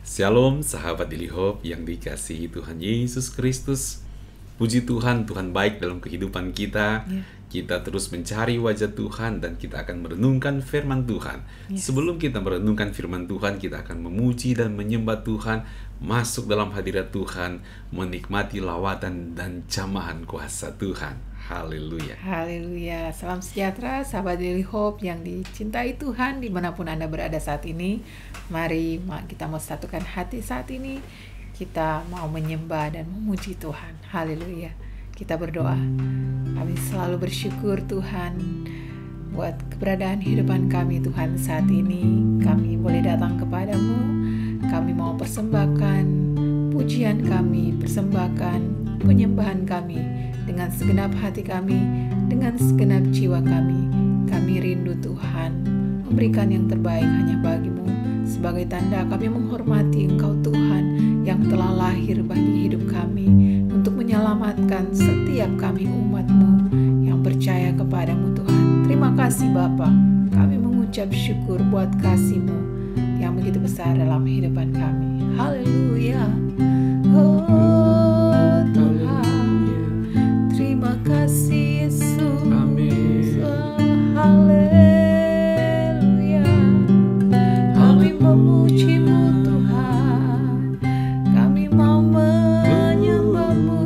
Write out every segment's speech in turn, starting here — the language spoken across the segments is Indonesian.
Shalom sahabat Daily Hope yang dikasihi Tuhan Yesus Kristus. Puji Tuhan, Tuhan baik dalam kehidupan kita. Kita terus mencari wajah Tuhan dan kita akan merenungkan firman Tuhan. Sebelum kita merenungkan firman Tuhan, kita akan memuji dan menyembah Tuhan, masuk dalam hadirat Tuhan, menikmati lawatan dan jamahan kuasa Tuhan. Haleluya. Haleluya. Salam sejahtera sahabat Daily Hope yang dicintai Tuhan dimanapun Anda berada saat ini. Mari kita mau satukan hati saat ini. Kita mau menyembah dan memuji Tuhan. Haleluya. Kita berdoa. Kami selalu bersyukur Tuhan buat keberadaan kehidupan kami Tuhan saat ini. Kami boleh datang kepadamu. Kami mau persembahkan pujian kami, persembahkan penyembahan kami dengan segenap hati kami, dengan segenap jiwa kami. Kami rindu Tuhan memberikan yang terbaik hanya bagimu. Sebagai tanda kami menghormati Engkau Tuhan yang telah lahir bagi hidup kami untuk menyelamatkan setiap kami umat-Mu yang percaya kepadamu Tuhan. Terima kasih Bapa. Kami mengucap syukur buat kasih-Mu yang begitu besar dalam kehidupan kami. Haleluya. Oh Tuhan, terima kasih Yesus. Amin. Haleluya. Kami memuji-Mu Tuhan. Kami mau menyembah-Mu,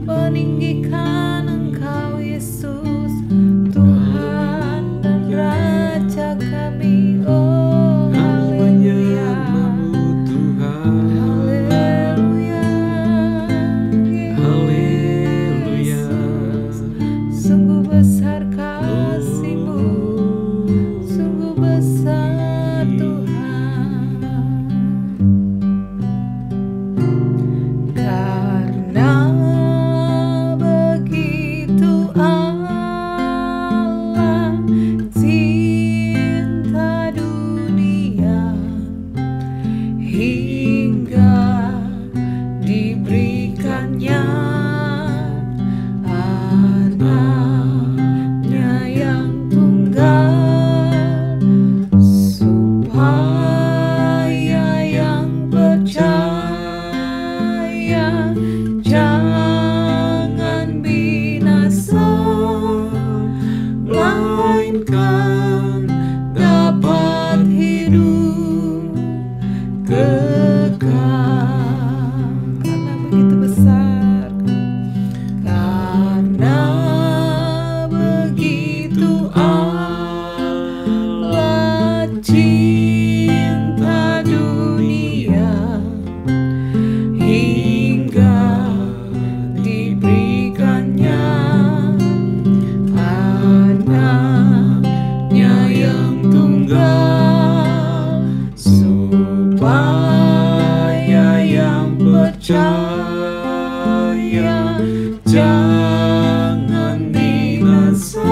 meninggikan Engkau Yesus, Tuhan dan Raja kami. Oh haleluya. Haleluya. Yesus, sungguh besar kasih-Mu, sungguh besar Tuhan. Karena begitu Allah cinta dunia hingga diberikannya anaknya yang tunggal, supaya yang percaya jangan binasa, melainkan dapat hidup kekal. Karena begitu besar, karena begitu Allah cinta dunia hingga diberikannya anaknya yang tunggal, supaya yang percaya jangan binasa,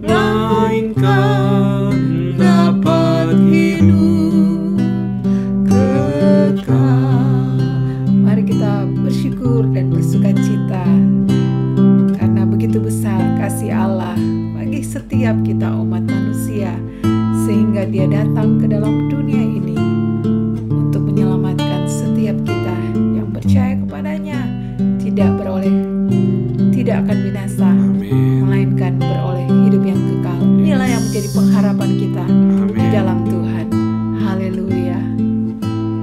melainkan dapat hidup kekal. Mari kita bersyukur dan bersukacita karena begitu besar kasih Allah bagi setiap kita umat manusia, sehingga Dia datang ke dalam dunia ini untuk menyelamatkan setiap kita yang percaya kepadanya, tidak akan binasa, melainkan beroleh hidup yang kekal. Inilah yang menjadi pengharapan kita di dalam Tuhan. Haleluya.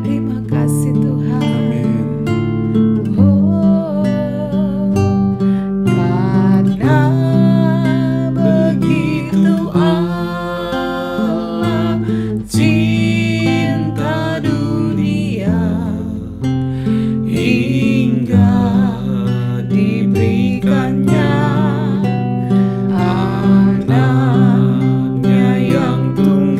Terima kasih Tuhan. Oh, karena begitu Allah cinta dunia hingga diberikannya anaknya yang tunggal,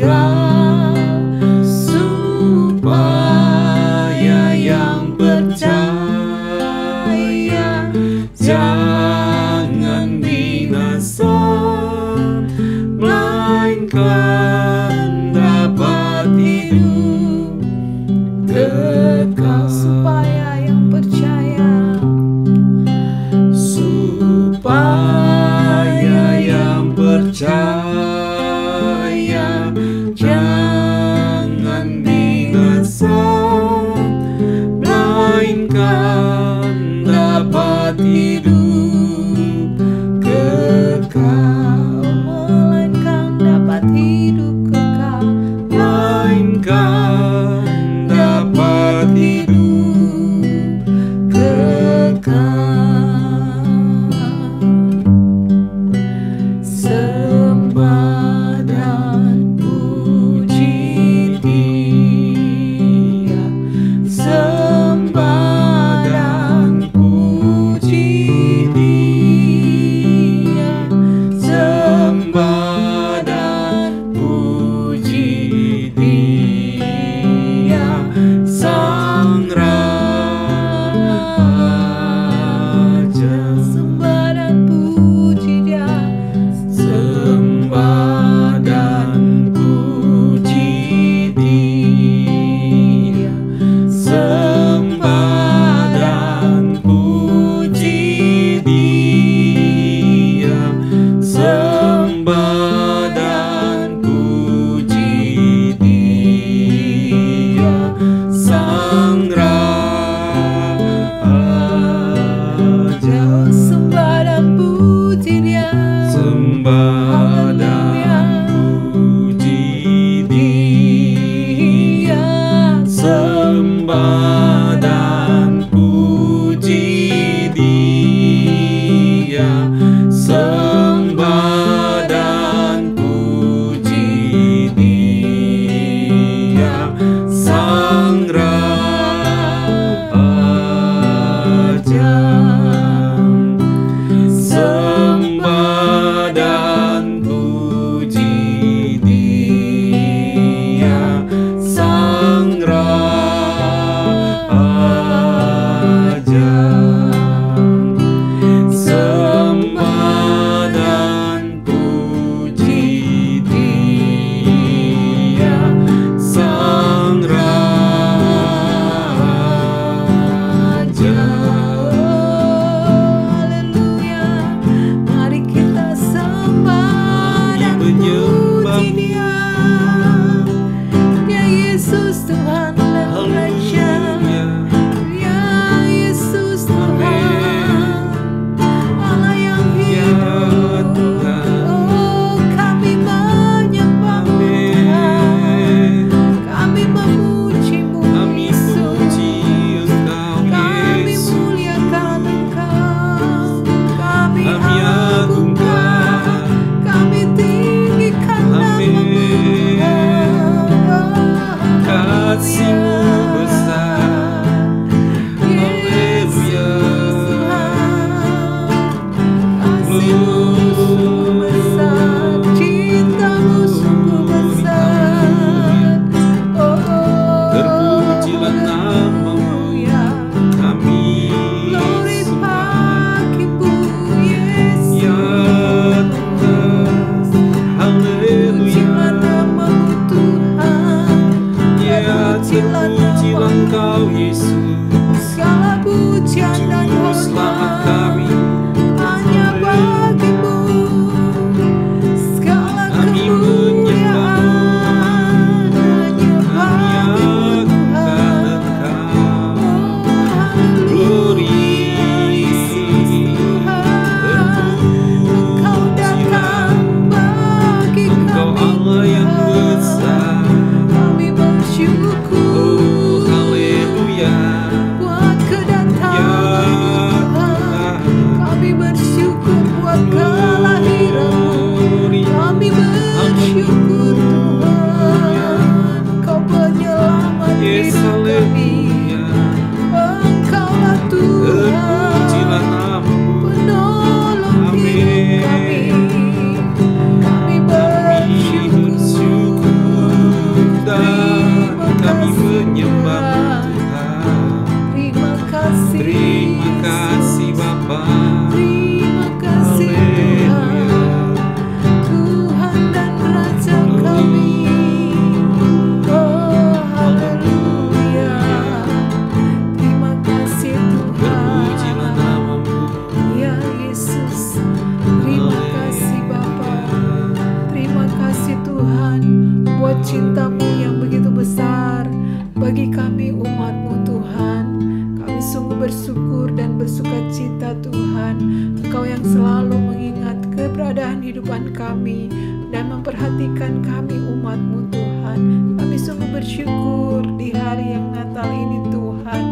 kami dan memperhatikan kami umat-Mu Tuhan. Kami sungguh bersyukur di hari yang Natal ini Tuhan.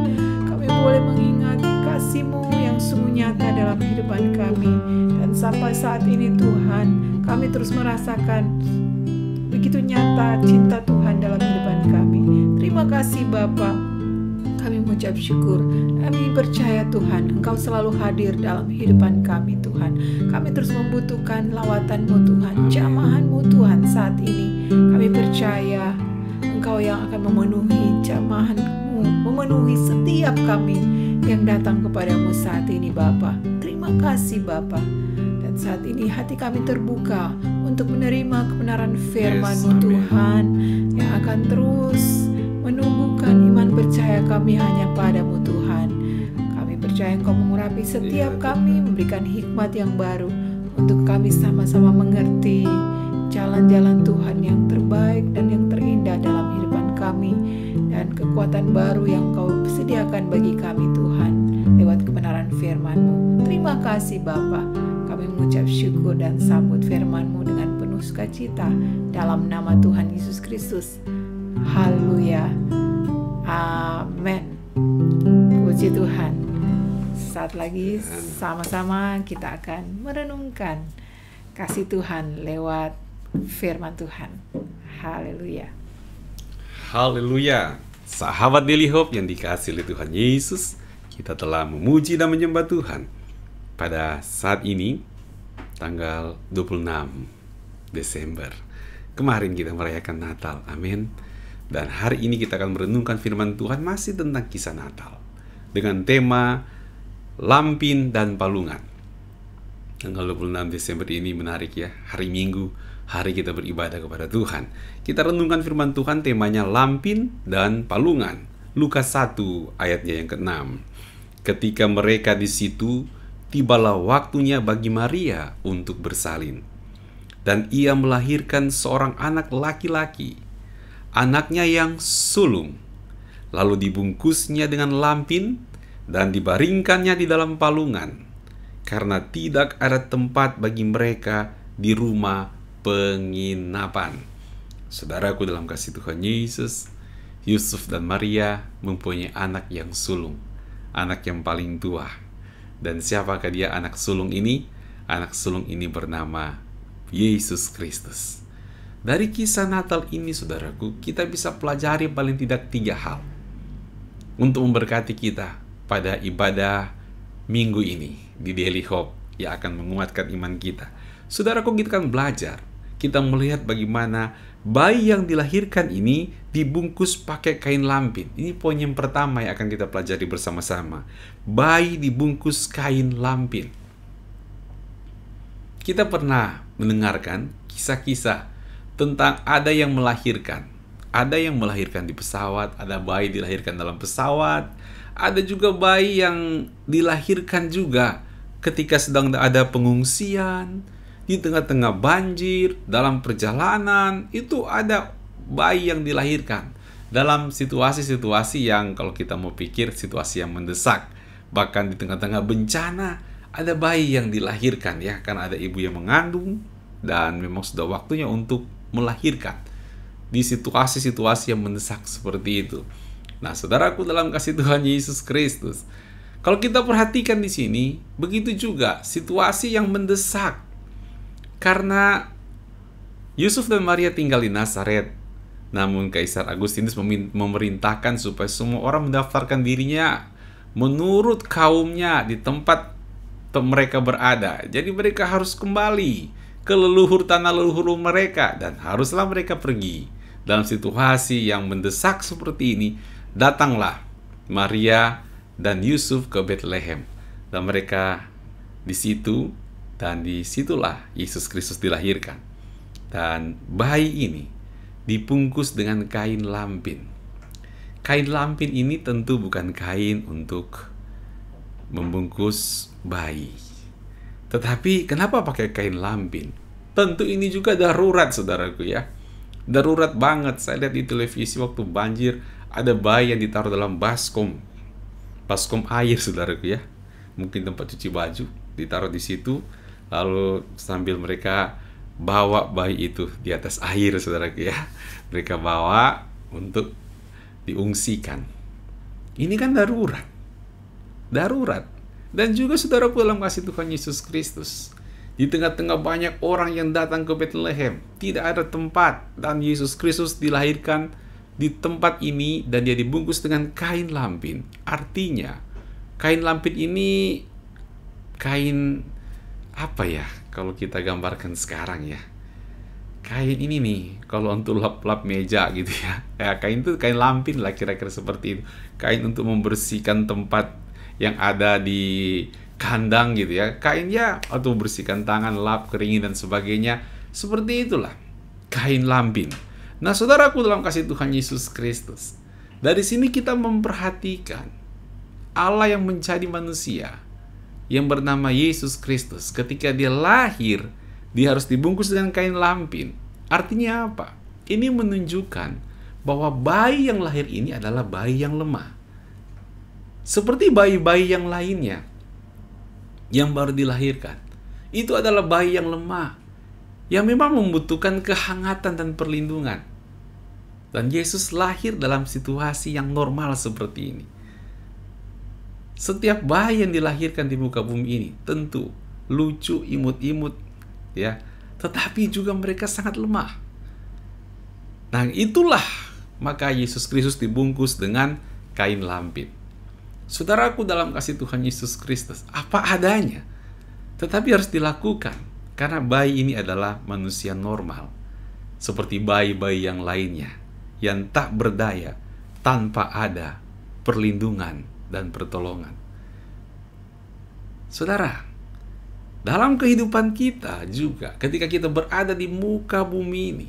Kami boleh mengingat kasih-Mu yang sungguh nyata dalam kehidupan kami. Dan sampai saat ini Tuhan, kami terus merasakan begitu nyata cinta Tuhan dalam kehidupan kami. Terima kasih Bapa. Kami mengucap syukur. Kami percaya Tuhan, Engkau selalu hadir dalam kehidupan kami Tuhan. Kami terus membutuhkan lawatan-Mu Tuhan, jamahan-Mu Tuhan saat ini. Kami percaya Engkau yang akan memenuhi jamahan-Mu, memenuhi setiap kami yang datang kepadamu saat ini Bapa. Terima kasih Bapa. Dan saat ini hati kami terbuka untuk menerima kebenaran firman-Mu Tuhan, yang akan terus menumbuhkan iman percaya kami hanya padamu Tuhan. Kami percaya Engkau mengurapi setiap kami, memberikan hikmat yang baru untuk kami sama-sama mengerti jalan-jalan Tuhan yang terbaik dan yang terindah dalam kehidupan kami, dan kekuatan baru yang Engkau sediakan bagi kami Tuhan lewat kebenaran firman-Mu. Terima kasih Bapa. Kami mengucap syukur dan sambut firman-Mu dengan penuh sukacita dalam nama Tuhan Yesus Kristus. Haleluya. Amin. Puji Tuhan. Saat lagi sama-sama kita akan merenungkan kasih Tuhan lewat firman Tuhan. Haleluya. Haleluya. Sahabat Daily Hope yang dikasihi oleh Tuhan Yesus, kita telah memuji dan menyembah Tuhan pada saat ini, tanggal 26 Desember. Kemarin kita merayakan Natal. Amin. Dan hari ini kita akan merenungkan firman Tuhan masih tentang kisah Natal dengan tema Lampin dan Palungan. Tanggal 26 Desember ini menarik ya, hari Minggu, hari kita beribadah kepada Tuhan. Kita renungkan firman Tuhan, temanya Lampin dan Palungan. Lukas 1 ayatnya yang ke-6. Ketika mereka di situ, tibalah waktunya bagi Maria untuk bersalin. Dan ia melahirkan seorang anak laki-laki, anaknya yang sulung, lalu dibungkusnya dengan lampin dan dibaringkannya di dalam palungan, karena tidak ada tempat bagi mereka di rumah penginapan. Saudaraku dalam kasih Tuhan Yesus, Yusuf dan Maria mempunyai anak yang sulung, anak yang paling tua. Dan siapakah dia anak sulung ini? Anak sulung ini bernama Yesus Kristus. Dari kisah Natal ini, saudaraku, kita bisa pelajari paling tidak 3 hal untuk memberkati kita pada ibadah minggu ini di Daily Hope yang akan menguatkan iman kita. Saudaraku, kita akan belajar, kita melihat bagaimana bayi yang dilahirkan ini dibungkus pakai kain lampin. Ini poin yang pertama yang akan kita pelajari bersama-sama. Bayi dibungkus kain lampin. Kita pernah mendengarkan kisah-kisah tentang ada yang melahirkan. Ada yang melahirkan di pesawat, ada bayi dilahirkan dalam pesawat, ada juga bayi yang dilahirkan juga ketika sedang ada pengungsian, di tengah-tengah banjir, dalam perjalanan, itu ada bayi yang dilahirkan dalam situasi-situasi yang kalau kita mau pikir situasi yang mendesak. Bahkan di tengah-tengah bencana ada bayi yang dilahirkan ya, karena ada ibu yang mengandung dan memang sudah waktunya untuk melahirkan di situasi-situasi yang mendesak seperti itu. Nah, saudaraku dalam kasih Tuhan Yesus Kristus, kalau kita perhatikan di sini, begitu juga situasi yang mendesak. Karena Yusuf dan Maria tinggal di Nazaret, namun Kaisar Agustinus memerintahkan supaya semua orang mendaftarkan dirinya menurut kaumnya di tempat mereka berada. Jadi mereka harus kembali ke leluhur tanah leluhur mereka, dan haruslah mereka pergi. Dalam situasi yang mendesak seperti ini, datanglah Maria dan Yusuf ke Bethlehem, dan mereka di situ, dan disitulah Yesus Kristus dilahirkan. Dan bayi ini dibungkus dengan kain lampin. Kain lampin ini tentu bukan kain untuk membungkus bayi. Tetapi kenapa pakai kain lampin? Tentu ini juga darurat, saudaraku ya. Darurat banget. Saya lihat di televisi waktu banjir, ada bayi yang ditaruh dalam baskom air, saudaraku ya. Mungkin tempat cuci baju, ditaruh di situ. Lalu sambil mereka bawa bayi itu di atas air, saudaraku ya. Mereka bawa untuk diungsikan. Ini kan darurat. Darurat. Dan juga saudaraku dalam kasih Tuhan Yesus Kristus, di tengah-tengah banyak orang yang datang ke Bethlehem, tidak ada tempat, dan Yesus Kristus dilahirkan di tempat ini dan dia dibungkus dengan kain lampin. Artinya, kain lampin ini kain apa ya kalau kita gambarkan sekarang ya? Kain ini nih, kalau untuk lap-lap meja gitu ya. Ya, kain itu kain lampin lah kira-kira seperti itu. Kain untuk membersihkan tempat yang ada di kandang gitu ya. Kain ya, atau membersihkan tangan, lap, keringin dan sebagainya. Seperti itulah kain lampin. Nah, saudaraku dalam kasih Tuhan Yesus Kristus, dari sini kita memperhatikan Allah yang menjadi manusia, yang bernama Yesus Kristus. Ketika dia lahir, dia harus dibungkus dengan kain lampin. Artinya apa? Ini menunjukkan bahwa bayi yang lahir ini adalah bayi yang lemah. Seperti bayi-bayi yang lainnya yang baru dilahirkan. Itu adalah bayi yang lemah, yang memang membutuhkan kehangatan dan perlindungan. Dan Yesus lahir dalam situasi yang normal seperti ini. Setiap bayi yang dilahirkan di muka bumi ini tentu lucu, imut-imut, ya, tetapi juga mereka sangat lemah. Nah, itulah maka Yesus Kristus dibungkus dengan kain lampin. Saudaraku dalam kasih Tuhan Yesus Kristus, apa adanya, tetapi harus dilakukan karena bayi ini adalah manusia normal, seperti bayi-bayi yang lainnya yang tak berdaya tanpa ada perlindungan dan pertolongan. Saudara, dalam kehidupan kita juga, ketika kita berada di muka bumi ini,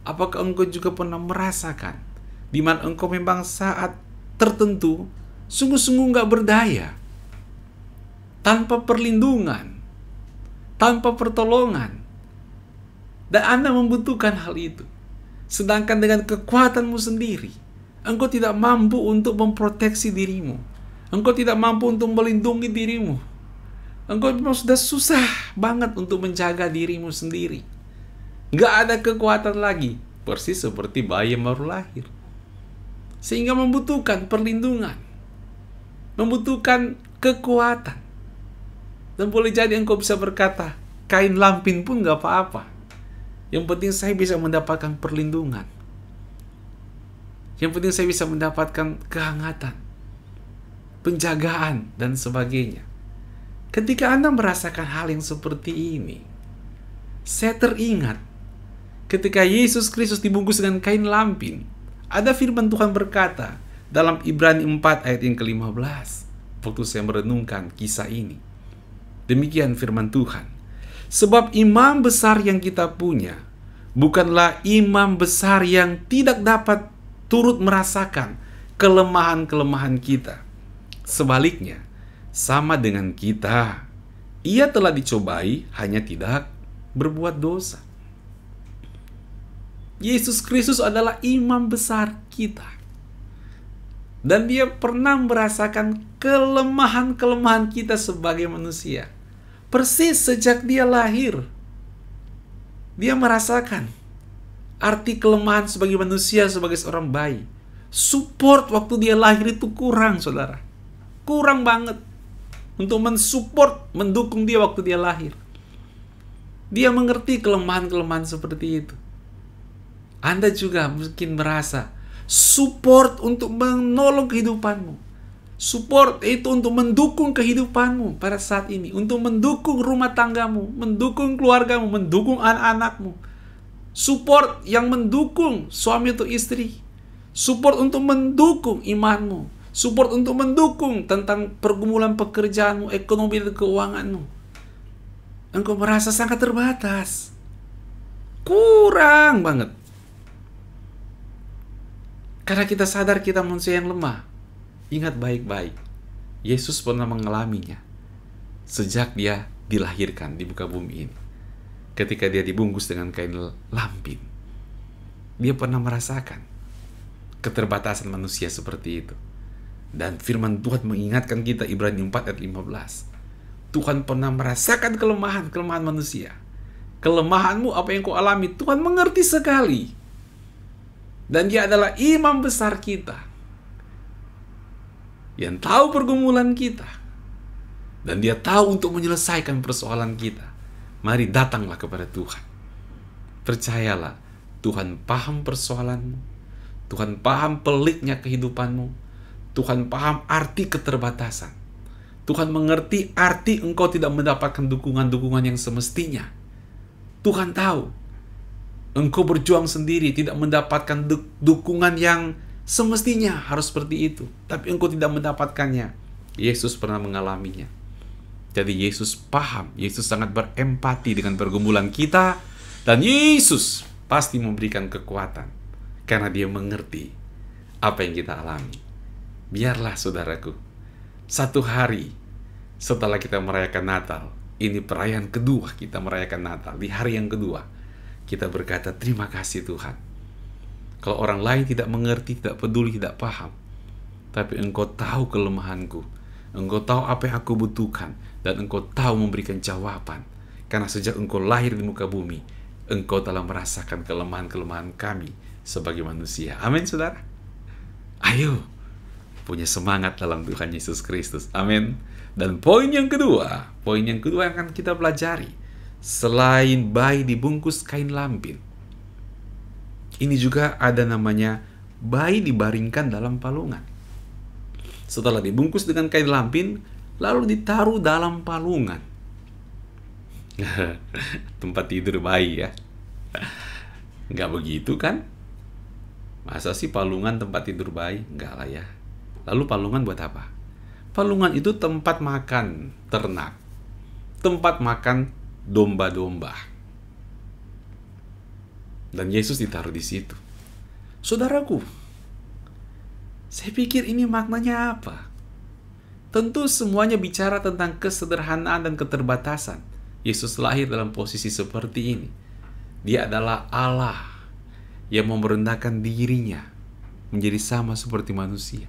apakah engkau juga pernah merasakan di mana engkau memang saat tertentu sungguh-sungguh nggak berdaya, tanpa perlindungan, tanpa pertolongan, dan Anda membutuhkan hal itu. Sedangkan dengan kekuatanmu sendiri, engkau tidak mampu untuk memproteksi dirimu, engkau tidak mampu untuk melindungi dirimu, engkau memang sudah susah banget untuk menjaga dirimu sendiri. Nggak ada kekuatan lagi, persis seperti bayi yang baru lahir, sehingga membutuhkan perlindungan, membutuhkan kekuatan. Dan boleh jadi engkau bisa berkata, kain lampin pun gak apa-apa. Yang penting saya bisa mendapatkan perlindungan. Yang penting saya bisa mendapatkan kehangatan, penjagaan, dan sebagainya. Ketika Anda merasakan hal yang seperti ini, saya teringat ketika Yesus Kristus dibungkus dengan kain lampin, ada firman Tuhan berkata, dalam Ibrani 4 ayat yang ke-15, waktu saya merenungkan kisah ini. Demikian firman Tuhan. Sebab imam besar yang kita punya bukanlah imam besar yang tidak dapat turut merasakan kelemahan-kelemahan kita. Sebaliknya, sama dengan kita, ia telah dicobai hanya tidak berbuat dosa. Yesus Kristus adalah imam besar kita. Dan dia pernah merasakan kelemahan-kelemahan kita sebagai manusia. Persis sejak dia lahir, dia merasakan arti kelemahan sebagai manusia, sebagai seorang bayi. Support waktu dia lahir itu kurang, saudara. Kurang banget untuk mensupport, mendukung dia waktu dia lahir. Dia mengerti kelemahan-kelemahan seperti itu. Anda juga mungkin merasa support untuk menolong kehidupanmu. Support itu untuk mendukung kehidupanmu pada saat ini. Untuk mendukung rumah tanggamu, mendukung keluargamu, mendukung anak-anakmu. Support yang mendukung suami atau istri. Support untuk mendukung imanmu. Support untuk mendukung tentang pergumulan pekerjaanmu, ekonomi dan keuanganmu. Engkau merasa sangat terbatas. Kurang banget. Karena kita sadar kita manusia yang lemah. Ingat baik-baik, Yesus pernah mengalaminya sejak dia dilahirkan di muka bumi ini. Ketika dia dibungkus dengan kain lampin, dia pernah merasakan keterbatasan manusia seperti itu. Dan firman Tuhan mengingatkan kita, Ibrani 4 ayat 15. Tuhan pernah merasakan kelemahan-kelemahan manusia. kelemahanmu, apa yang kau alami, Tuhan mengerti sekali. Dan Dia adalah imam besar kita, yang tahu pergumulan kita. Dan Dia tahu untuk menyelesaikan persoalan kita. Mari datanglah kepada Tuhan. Percayalah, Tuhan paham persoalanmu. Tuhan paham peliknya kehidupanmu. Tuhan paham arti keterbatasan. Tuhan mengerti arti engkau tidak mendapatkan dukungan-dukungan yang semestinya. Tuhan tahu engkau berjuang sendiri, tidak mendapatkan dukungan yang semestinya harus seperti itu. Tapi engkau tidak mendapatkannya. Yesus pernah mengalaminya. Jadi Yesus paham, Yesus sangat berempati dengan pergumulan kita. Dan Yesus pasti memberikan kekuatan. Karena Dia mengerti apa yang kita alami. Biarlah saudaraku, satu hari setelah kita merayakan Natal, ini perayaan kedua kita merayakan Natal. Di hari yang kedua, kita berkata, terima kasih Tuhan. Kalau orang lain tidak mengerti, tidak peduli, tidak paham, tapi Engkau tahu kelemahanku, Engkau tahu apa yang aku butuhkan, dan Engkau tahu memberikan jawaban. Karena sejak Engkau lahir di muka bumi, Engkau telah merasakan kelemahan-kelemahan kami sebagai manusia. Amin, saudara. Ayo, punya semangat dalam Tuhan Yesus Kristus. Amin. Dan poin yang kedua yang akan kita pelajari, selain bayi dibungkus kain lampin, ini juga ada namanya bayi dibaringkan dalam palungan. Setelah dibungkus dengan kain lampin, lalu ditaruh dalam palungan. Tempat tidur bayi ya. Nggak begitu kan? Masa sih palungan tempat tidur bayi? Nggak lah ya. Lalu palungan buat apa? Palungan itu tempat makan ternak, tempat makan domba-domba. Dan Yesus ditaruh di situ. Saudaraku, saya pikir ini maknanya apa? Tentu semuanya bicara tentang kesederhanaan dan keterbatasan. Yesus lahir dalam posisi seperti ini. Dia adalah Allah yang merendahkan dirinya menjadi sama seperti manusia.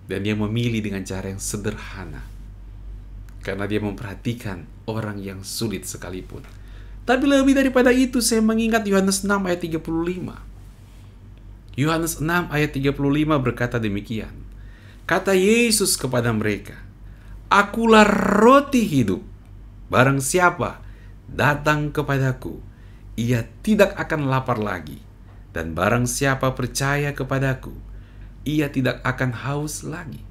Dan Dia memilih dengan cara yang sederhana. Karena Dia memperhatikan orang yang sulit sekalipun. Tapi lebih daripada itu, saya mengingat Yohanes 6 ayat 35. Yohanes 6 ayat 35 berkata demikian. Kata Yesus kepada mereka, Akulah roti hidup. Barang siapa datang kepadaku, ia tidak akan lapar lagi. Dan barang siapa percaya kepadaku, ia tidak akan haus lagi.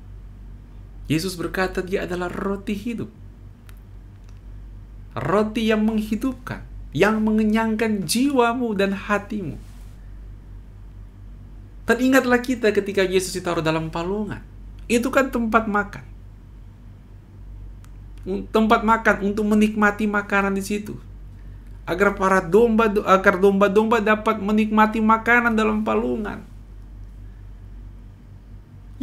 Yesus berkata Dia adalah roti hidup. Roti yang menghidupkan, yang mengenyangkan jiwamu dan hatimu. Dan ingatlah kita ketika Yesus ditaruh dalam palungan. Itu kan tempat makan. Tempat makan untuk menikmati makanan di situ. Agar domba-domba dapat menikmati makanan dalam palungan.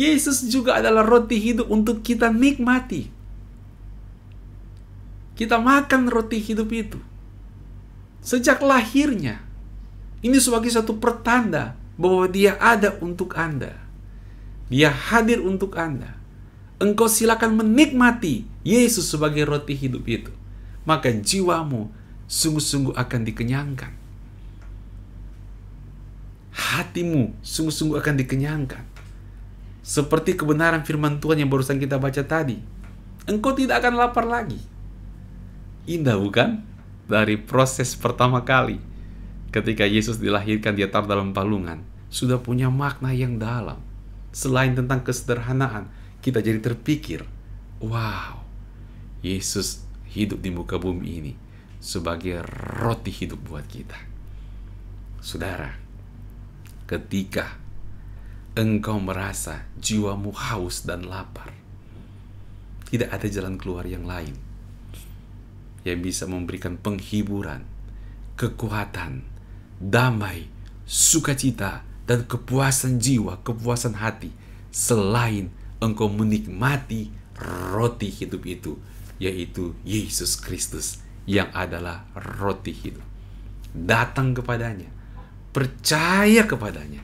Yesus juga adalah roti hidup untuk kita nikmati. Kita makan roti hidup itu. Sejak lahirnya. Ini sebagai satu pertanda bahwa Dia ada untuk Anda. Dia hadir untuk Anda. Engkau silakan menikmati Yesus sebagai roti hidup itu. Maka jiwamu sungguh-sungguh akan dikenyangkan. Hatimu sungguh-sungguh akan dikenyangkan. Seperti kebenaran firman Tuhan yang barusan kita baca tadi. Engkau tidak akan lapar lagi. Indah bukan? Dari proses pertama kali. Ketika Yesus dilahirkan, Dia taruh dalam palungan. Sudah punya makna yang dalam. Selain tentang kesederhanaan, kita jadi terpikir, wow, Yesus hidup di muka bumi ini sebagai roti hidup buat kita. Saudara, ketika engkau merasa jiwamu haus dan lapar, tidak ada jalan keluar yang lain yang bisa memberikan penghiburan, kekuatan, damai, sukacita, dan kepuasan jiwa, kepuasan hati, selain engkau menikmati roti hidup itu, yaitu Yesus Kristus yang adalah roti hidup. Datang kepadanya, percaya kepadanya,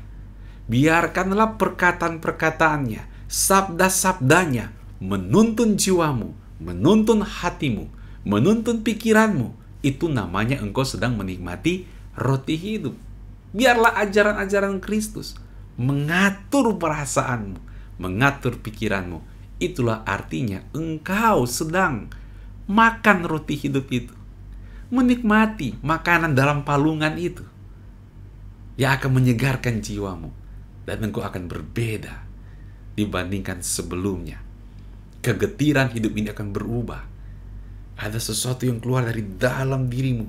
biarkanlah perkataan-perkataannya, sabda-sabdanya menuntun jiwamu, menuntun hatimu, menuntun pikiranmu, itu namanya engkau sedang menikmati roti hidup. Biarlah ajaran-ajaran Kristus mengatur perasaanmu, mengatur pikiranmu. Itulah artinya engkau sedang makan roti hidup itu, menikmati makanan dalam palungan itu yang akan menyegarkan jiwamu, dan engkau akan berbeda dibandingkan sebelumnya. Kegetiran hidup ini akan berubah. Ada sesuatu yang keluar dari dalam dirimu,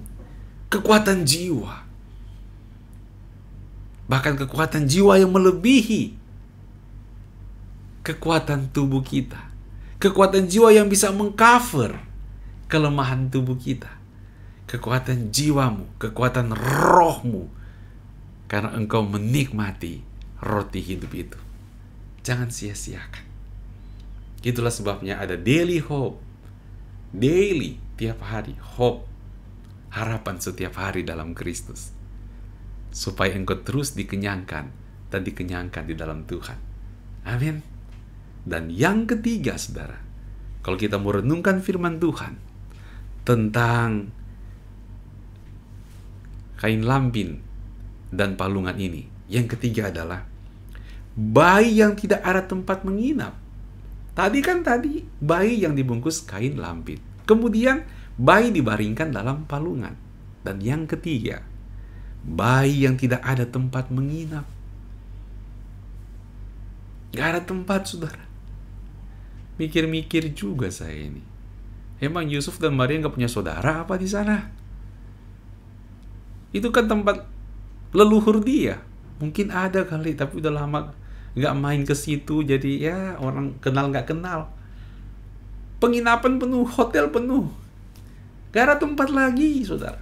kekuatan jiwa, bahkan kekuatan jiwa yang melebihi kekuatan tubuh kita, kekuatan jiwa yang bisa mengcover kelemahan tubuh kita, kekuatan jiwamu, kekuatan rohmu, karena engkau menikmati roti hidup itu. Jangan sia-siakan. Itulah sebabnya ada daily hope. Daily, tiap hari, hope, harapan setiap hari dalam Kristus, supaya engkau terus dikenyangkan dan dikenyangkan di dalam Tuhan. Amin. Dan yang ketiga, saudara, kalau kita mau renungkan firman Tuhan tentang kain lampin dan palungan ini, yang ketiga adalah bayi yang tidak ada tempat menginap. Tadi bayi yang dibungkus kain lampin. Kemudian bayi dibaringkan dalam palungan. Dan yang ketiga, bayi yang tidak ada tempat menginap. Gak ada tempat, saudara. Mikir-mikir juga saya ini. Emang Yusuf dan Maria gak punya saudara apa di sana? Itu kan tempat leluhur dia. Mungkin ada kali, tapi udah lama nggak main ke situ, jadi ya orang kenal nggak kenal. Penginapan penuh, hotel penuh, gak ada tempat lagi, saudara.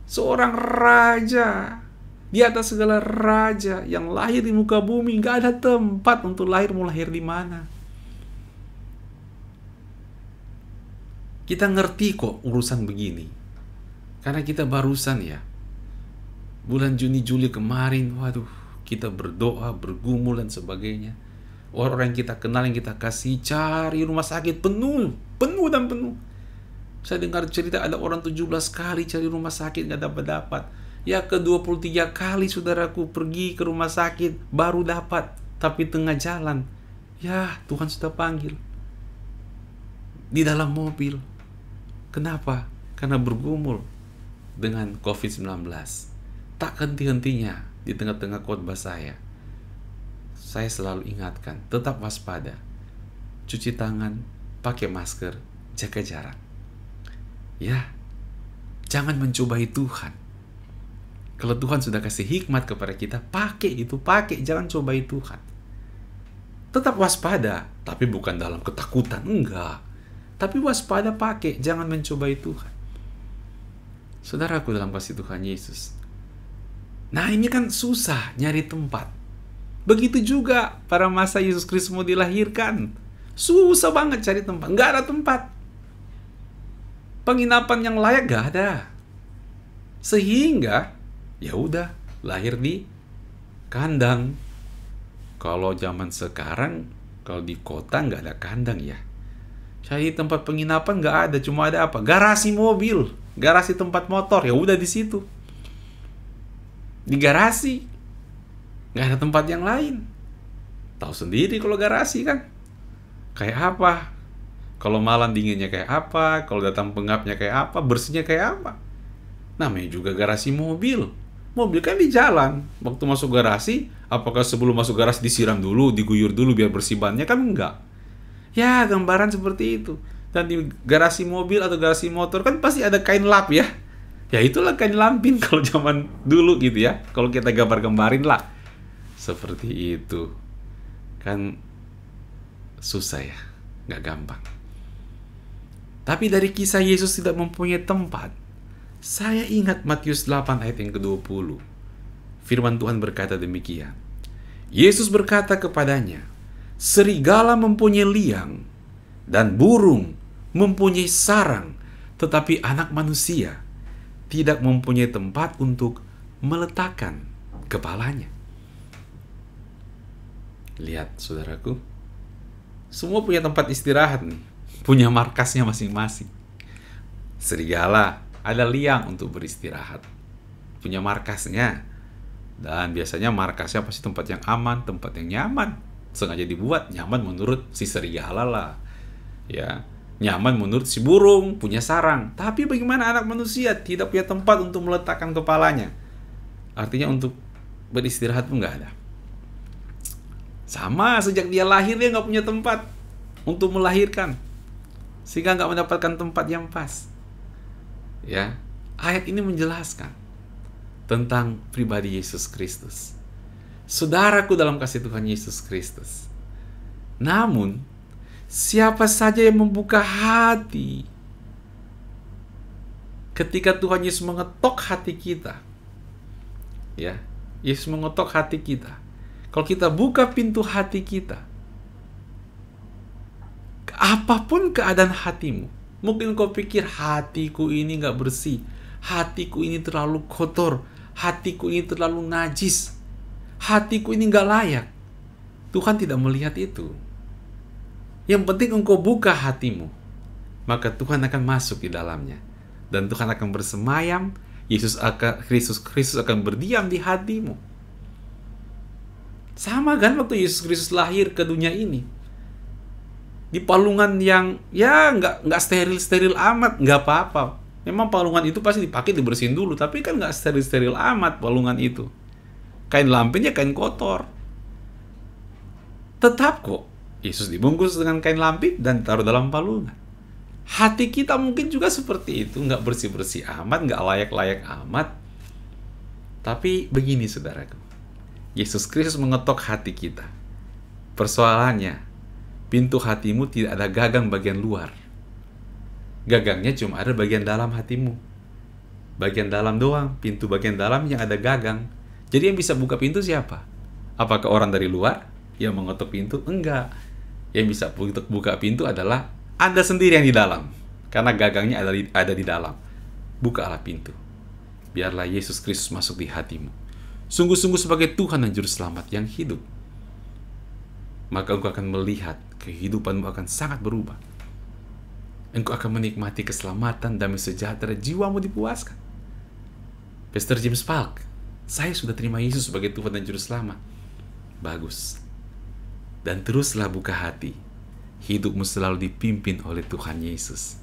Seorang raja di atas segala raja yang lahir di muka bumi, nggak ada tempat untuk lahir. Mau lahir di mana? Kita ngerti kok urusan begini, karena kita barusan ya bulan Juni Juli kemarin, waduh, kita berdoa, bergumul dan sebagainya. Orang yang kita kenal, yang kita kasih, cari rumah sakit penuh. Saya dengar cerita ada orang 17 kali cari rumah sakit gak dapat-dapat. Ya ke-23 kali saudaraku pergi ke rumah sakit baru dapat, tapi tengah jalan, ya Tuhan sudah panggil di dalam mobil. Kenapa? Karena bergumul dengan COVID-19. Tak henti-hentinya. Di tengah-tengah khotbah saya selalu ingatkan, tetap waspada, cuci tangan, pakai masker, jaga jarak. Ya, jangan mencobai Tuhan. Kalau Tuhan sudah kasih hikmat kepada kita, pakai, jangan cobai Tuhan. Tetap waspada, tapi bukan dalam ketakutan, enggak. Tapi waspada, pakai, jangan mencobai Tuhan. Saudaraku dalam kasih Tuhan Yesus, nah ini kan susah nyari tempat. Begitu juga pada masa Yesus Kristus mau dilahirkan. Susah banget cari tempat. Nggak ada tempat. Penginapan yang layak nggak ada. Sehingga ya udah lahir di kandang. Kalau zaman sekarang, kalau di kota nggak ada kandang ya. Cari tempat penginapan nggak ada. Cuma ada apa? Garasi mobil, garasi tempat motor. Ya udah di situ. Di garasi, nggak ada tempat yang lain. Tahu sendiri kalau garasi kan kayak apa, kalau malam dinginnya kayak apa, kalau datang pengapnya kayak apa, bersihnya kayak apa. Namanya juga garasi mobil. Mobil kan di jalan. Waktu masuk garasi, apakah sebelum masuk garasi disiram dulu, diguyur dulu biar bersih bannya? Kan enggak. Ya gambaran seperti itu. Dan di garasi mobil atau garasi motor kan pasti ada kain lap ya. Ya itulah kain lampin kalau zaman dulu gitu ya. Kalau kita gambar-gambarin lah. Seperti itu. Kan susah ya. Nggak gampang. Tapi dari kisah Yesus tidak mempunyai tempat, saya ingat Matius 8 ayat yang ke-20. Firman Tuhan berkata demikian. Yesus berkata kepadanya, serigala mempunyai liang dan burung mempunyai sarang, tetapi anak manusia tidak mempunyai tempat untuk meletakkan kepalanya. Lihat saudaraku, semua punya tempat istirahat nih, punya markasnya masing-masing. Serigala ada liang untuk beristirahat, punya markasnya. Dan biasanya markasnya pasti tempat yang aman, tempat yang nyaman. Sengaja dibuat nyaman menurut si serigala lah. Ya, nyaman menurut si burung, punya sarang. Tapi bagaimana anak manusia tidak punya tempat untuk meletakkan kepalanya? Artinya untuk beristirahat pun nggak ada. Sama, sejak dia lahir dia nggak punya tempat untuk melahirkan, sehingga nggak mendapatkan tempat yang pas. Ya, ayat ini menjelaskan tentang pribadi Yesus Kristus, saudaraku dalam kasih Tuhan Yesus Kristus. Namun, siapa saja yang membuka hati ketika Tuhan Yesus mengetok hati kita, ya, Yesus mengetok hati kita. Kalau kita buka pintu hati kita, apapun keadaan hatimu, mungkin kau pikir hatiku ini gak bersih, hatiku ini terlalu kotor, hatiku ini terlalu najis, hatiku ini gak layak. Tuhan tidak melihat itu. Yang penting engkau buka hatimu, maka Tuhan akan masuk di dalamnya. Dan Tuhan akan bersemayam, Kristus akan berdiam di hatimu. Sama kan waktu Yesus Kristus lahir ke dunia ini, di palungan yang ya nggak steril amat, nggak apa-apa. Memang palungan itu pasti dipakai dibersihin dulu, tapi kan nggak steril amat palungan itu. Kain lampinnya kain kotor. Tetap kok Yesus dibungkus dengan kain lampin dan taruh dalam palungan. Hati kita mungkin juga seperti itu, nggak bersih-bersih amat, nggak layak-layak amat. Tapi begini saudaraku, Yesus Kristus mengetok hati kita. Persoalannya, pintu hatimu tidak ada gagang bagian luar. Gagangnya cuma ada bagian dalam hatimu. Bagian dalam doang, pintu bagian dalam yang ada gagang. Jadi yang bisa buka pintu siapa? Apakah orang dari luar yang mengetok pintu? Enggak. Yang bisa buka pintu adalah Anda sendiri yang di dalam. Karena gagangnya ada di dalam. Bukalah pintu. Biarlah Yesus Kristus masuk di hatimu. Sungguh-sungguh sebagai Tuhan dan Juru Selamat yang hidup. Maka engkau akan melihat kehidupanmu akan sangat berubah. Engkau akan menikmati keselamatan, damai sejahtera, jiwamu dipuaskan. Pastor James Falk, saya sudah terima Yesus sebagai Tuhan dan Juru Selamat. Bagus. Dan teruslah buka hati. Hidupmu selalu dipimpin oleh Tuhan Yesus.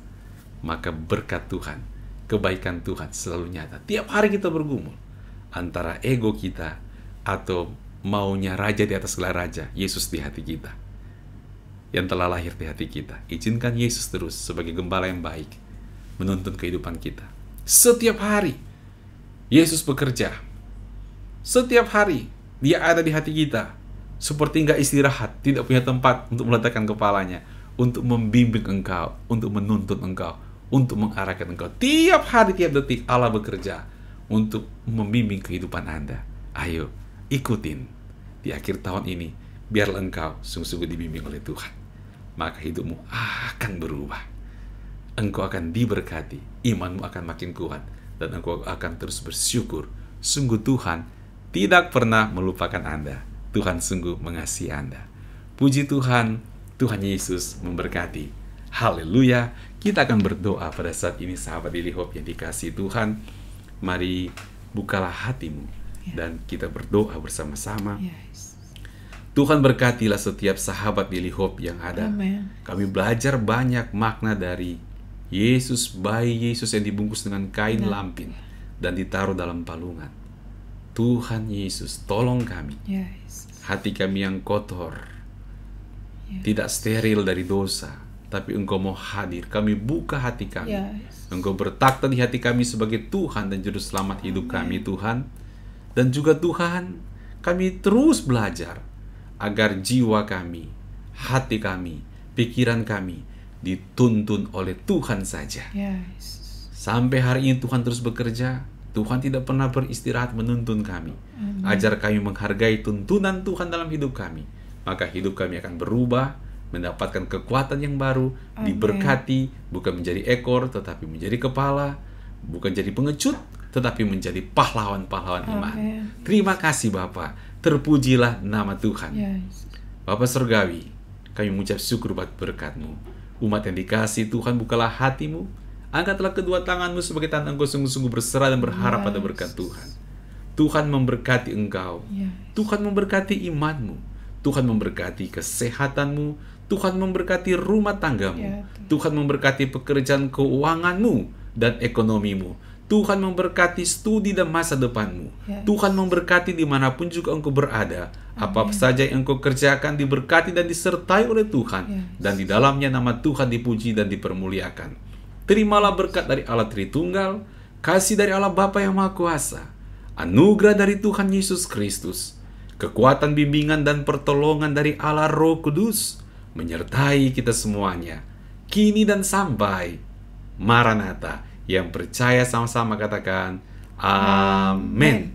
Maka berkat Tuhan, kebaikan Tuhan selalu nyata. Tiap hari kita bergumul antara ego kita atau maunya raja di atas segala raja, Yesus di hati kita, yang telah lahir di hati kita. Izinkan Yesus terus sebagai gembala yang baik menuntun kehidupan kita. Setiap hari Yesus bekerja. Setiap hari Dia ada di hati kita, seperti nggak istirahat, tidak punya tempat untuk meletakkan kepalanya, untuk membimbing engkau, untuk menuntun engkau, untuk mengarahkan engkau. Tiap hari, tiap detik Allah bekerja untuk membimbing kehidupan Anda. Ayo, ikutin. Di akhir tahun ini, biarlah engkau sungguh-sungguh dibimbing oleh Tuhan. Maka hidupmu akan berubah. Engkau akan diberkati, imanmu akan makin kuat, dan engkau akan terus bersyukur. Sungguh Tuhan tidak pernah melupakan Anda. Tuhan sungguh mengasihi Anda. Puji Tuhan, Tuhan Yesus memberkati. Haleluya. Kita akan berdoa pada saat ini, sahabat Daily Hope yang dikasihi Tuhan. Mari bukalah hatimu dan kita berdoa bersama-sama. Tuhan berkatilah setiap sahabat Daily Hope yang ada. Amen. Kami belajar banyak makna dari Yesus, bayi Yesus yang dibungkus dengan kain lampin dan ditaruh dalam palungan. Tuhan Yesus, tolong kami. Hati kami yang kotor, tidak steril dari dosa, tapi Engkau mau hadir. Kami buka hati kami. Engkau bertakhta di hati kami sebagai Tuhan dan Juru Selamat hidup kami, Tuhan. Dan juga Tuhan, kami terus belajar agar jiwa kami, hati kami, pikiran kami dituntun oleh Tuhan saja. Sampai hari ini Tuhan terus bekerja. Tuhan tidak pernah beristirahat menuntun kami. Ajar kami menghargai tuntunan Tuhan dalam hidup kami. Maka hidup kami akan berubah, mendapatkan kekuatan yang baru, diberkati, bukan menjadi ekor, tetapi menjadi kepala, bukan jadi pengecut, tetapi menjadi pahlawan-pahlawan iman. Terima kasih Bapa, terpujilah nama Tuhan. Bapa Surgawi, kami mengucap syukur buat berkat-Mu. Umat yang dikasihi Tuhan, bukalah hatimu, Angkatlah kedua tanganmu sebagai tanda engkau sungguh-sungguh berserah dan berharap pada berkat Tuhan. Tuhan memberkati engkau. Tuhan memberkati imanmu. Tuhan memberkati kesehatanmu. Tuhan memberkati rumah tanggamu. Tuhan memberkati pekerjaan keuanganmu dan ekonomimu. Tuhan memberkati studi dan masa depanmu. Tuhan memberkati dimanapun juga engkau berada. Apa saja yang engkau kerjakan diberkati dan disertai oleh Tuhan. Dan di dalamnya nama Tuhan dipuji dan dipermuliakan. Terimalah berkat dari Allah Tritunggal, kasih dari Allah Bapa yang Maha Kuasa, anugerah dari Tuhan Yesus Kristus, kekuatan bimbingan dan pertolongan dari Allah Roh Kudus, menyertai kita semuanya, kini dan sampai Maranatha. Yang percaya sama-sama katakan, amin.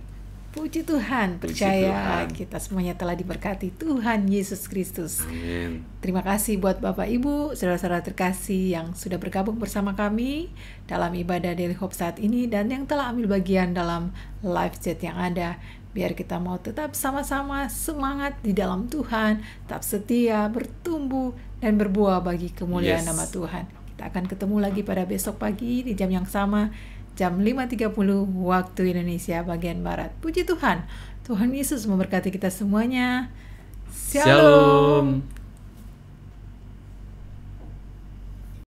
Puji Tuhan, percaya kita semuanya telah diberkati Tuhan Yesus Kristus. Amin. Terima kasih buat Bapak Ibu, saudara-saudara terkasih yang sudah bergabung bersama kami dalam ibadah Daily Hope saat ini dan yang telah ambil bagian dalam live chat yang ada. Biar kita mau tetap sama-sama semangat di dalam Tuhan, tetap setia, bertumbuh, dan berbuah bagi kemuliaan nama Tuhan. Kita akan ketemu lagi pada besok pagi di jam yang sama, jam 5.30 waktu Indonesia bagian Barat. Puji Tuhan, Tuhan Yesus memberkati kita semuanya. Shalom.